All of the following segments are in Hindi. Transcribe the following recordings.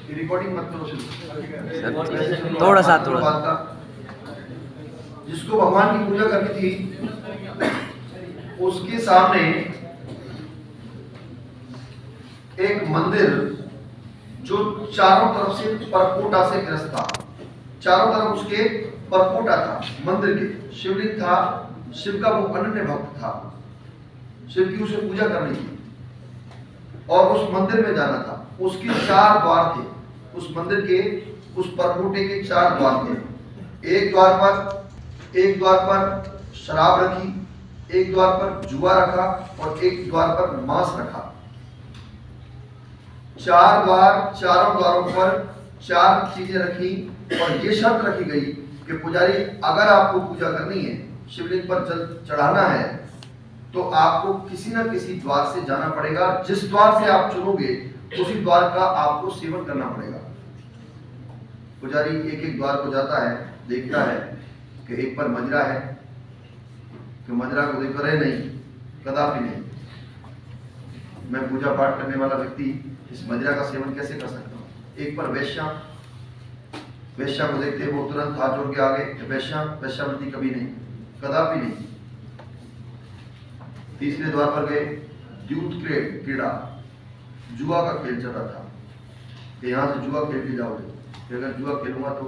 रिकॉर्डिंग मत करो सर थोड़ा सा जिसको भगवान की पूजा करनी थी उसके सामने एक मंदिर जो चारों तरफ से परकोटा से ग्रस्त था, चारों तरफ उसके परकोटा था मंदिर के, शिवलिंग था, शिव का वो अनन्य भक्त था, शिव की उसे पूजा करनी थी और उस मंदिर में जाना था। उसके 4 द्वार थे, उस मंदिर के उस परकोटे के 4 द्वार थे। एक द्वार पर शराब रखी, एक द्वार पर जुआ रखा और एक द्वार पर मांस रखा। 4 द्वार, चारों द्वारों पर 4 चीजें रखी और ये शर्त रखी गई कि पुजारी अगर आपको पूजा करनी है, शिवलिंग पर जल चढ़ाना है, तो आपको किसी न किसी द्वार से जाना पड़ेगा। जिस द्वार से आप चुनोगे उसी द्वार का आपको सेवन करना पड़ेगा। पुजारी एक एक द्वार को जाता है, देखता है कि एक पर मदिरा है, कि मदिरा को देखकर रहे नहीं, कदापि नहीं, मैं पूजा पाठ करने वाला व्यक्ति इस मदिरा का सेवन कैसे कर सकता हूँ। एक पर वेश्या को देखते वो तुरंत हाथ जोड़ के आगे, वेश्यावृत्ति कभी नहीं, कदापि नहीं। तीसरे द्वार पर गए, द्यूत क्रीड़ा, जुआ का खेल चल रहा था कि यहाँ से जुआ खेल के जाओगे, कि अगर जुआ खेलूंगा तो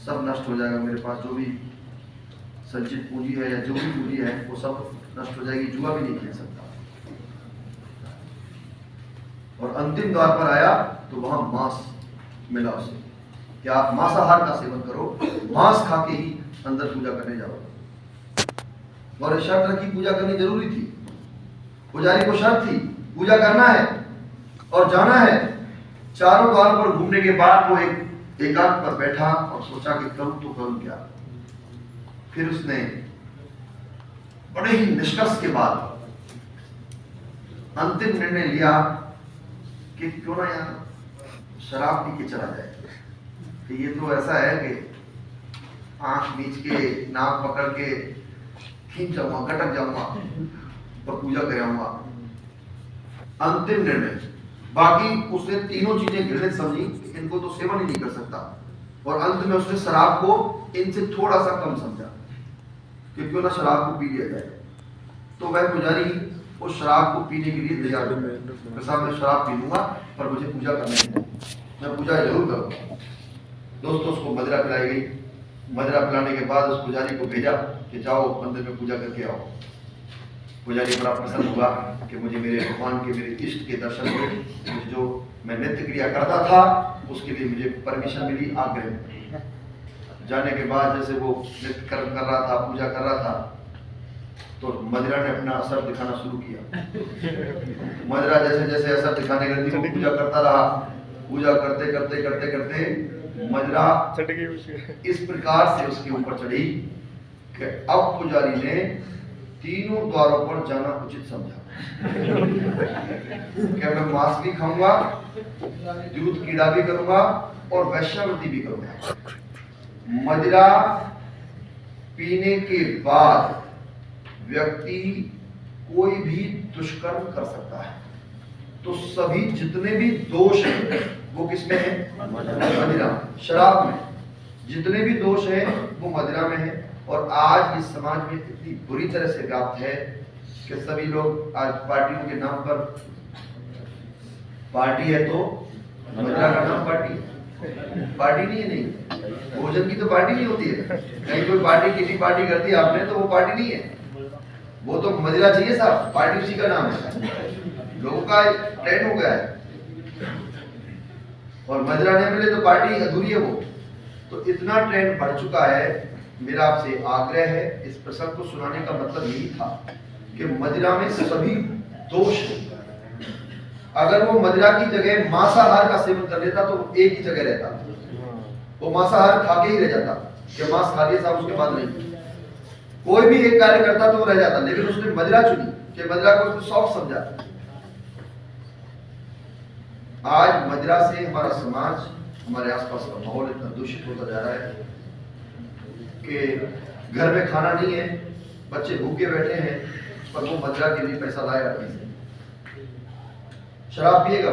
सब नष्ट हो जाएगा, मेरे पास जो भी संचित पूंजी है या जो भी पूंजी है वो सब नष्ट हो जाएगी, जुआ भी नहीं खेल सकता। और अंतिम द्वार पर आया तो वहां मांस मिला उसे कि आप मांसाहार का सेवन करो, मांस खा के ही अंदर पूजा करने जाओ। और शर्त रखी, पूजा करनी जरूरी थी, पुजारी को शर्त थी पूजा करना है और जाना है। चारों द्वारों पर घूमने के बाद वो एक एकांत पर बैठा और सोचा कि करूं तो करूं क्या। फिर उसने बड़े ही निष्कर्ष के बाद अंतिम निर्णय लिया कि क्यों ना यार शराब पी के चला जाए। तो ये तो ऐसा है कि आंख नीच के नाक पकड़ के खींच जाऊंगा, गटक जाऊंगा और पूजा कराऊंगा। अंतिम निर्णय। बाकी उसने तीनों चीजें घृणित समझी, इनको तो सेवन ही नहीं कर सकता, और अंत में उसने शराब को इनसे थोड़ा सा कम समझा कि क्यों ना शराब को पी लिया जाए। तो वह पुजारी उस शराब को पीने के लिए तैयार हो गया। साहब मैं शराब पी लूंगा पर मुझे पूजा करनी है, मैं पूजा जरूर करूंगा। दोस्तों उसको मदिरा पिलाई गई। मदिरा पिलाने के बाद उस पुजारी को भेजा कि जाओ मंदिर में पूजा करके आओ। पुजारी बड़ा प्रसन्न हुआ कि मुझे मेरे भगवान के, मेरे इष्ट के दर्शन हुए, जो मैं नित्य क्रिया करता था उसके लिए मुझे परमिशन मिली, आग्रह। जाने के बाद जैसे वो नित्य कर्म कर रहा था, पूजा कर रहा था, तो मदिरा ने अपना असर दिखाना शुरू किया। मदिरा जैसे जैसे असर दिखाने लगी वो पूजा करता रहा। पूजा करते करते करते करते मदिरा इस प्रकार से उसके ऊपर चढ़ी कि अब पुजारी ने तीनों द्वारों पर जाना उचित समझा कि मैं मांस भी खाऊंगा, दूध कीड़ा भी करूंगा और वैश्यावृत्ति भी करूंगा। मदिरा पीने के बाद व्यक्ति कोई भी दुष्कर्म कर सकता है। तो सभी जितने भी दोष हैं वो किसमें है? मदिरा, शराब में। जितने भी दोष हैं वो मदिरा में है। और आज इस समाज में इतनी बुरी तरह से व्याप्त है कि सभी लोग आज पार्टियों के नाम पर, पार्टी है तो मदिरा का नाम पार्टी है, पार्टी नहीं है, नहीं भोजन की तो पार्टी नहीं होती है। कहीं कोई पार्टी, किसी पार्टी कर दी आपने तो वो पार्टी नहीं है, वो तो मदिरा चाहिए साहब, पार्टी उसी का नाम है। लोगों का ट्रेंड हो गया है और मदिरा नहीं मिले तो पार्टी अधूरी है वो। तो इतना ट्रेंड बढ़ चुका है। मेरा आपसे आग्रह है, इस प्रसंग को सुनाने का मतलब यही था कि मदिरा में सभी दोष हैं। अगर वो मदिरा की जगह मांसाहार का सेवन कर लेता तो वो एक ही जगह रहता, वो मांसाहार खा के ही रह जाता कि मांस खा लिया साहब, उसके बाद नहीं। कोई भी एक कार्य करता तो वो रह जाता, लेकिन उसने मदिरा चुनी कि मदिरा को उसने सॉफ्ट समझा। आज मदिरा से हमारा समाज, हमारे आसपास का माहौल इतना दूषित होता जा रहा है कि घर में खाना नहीं है, बच्चे भूखे बैठे हैं, पर वो मदिरा के लिए पैसा लाएगा नहीं, शराब पिएगा।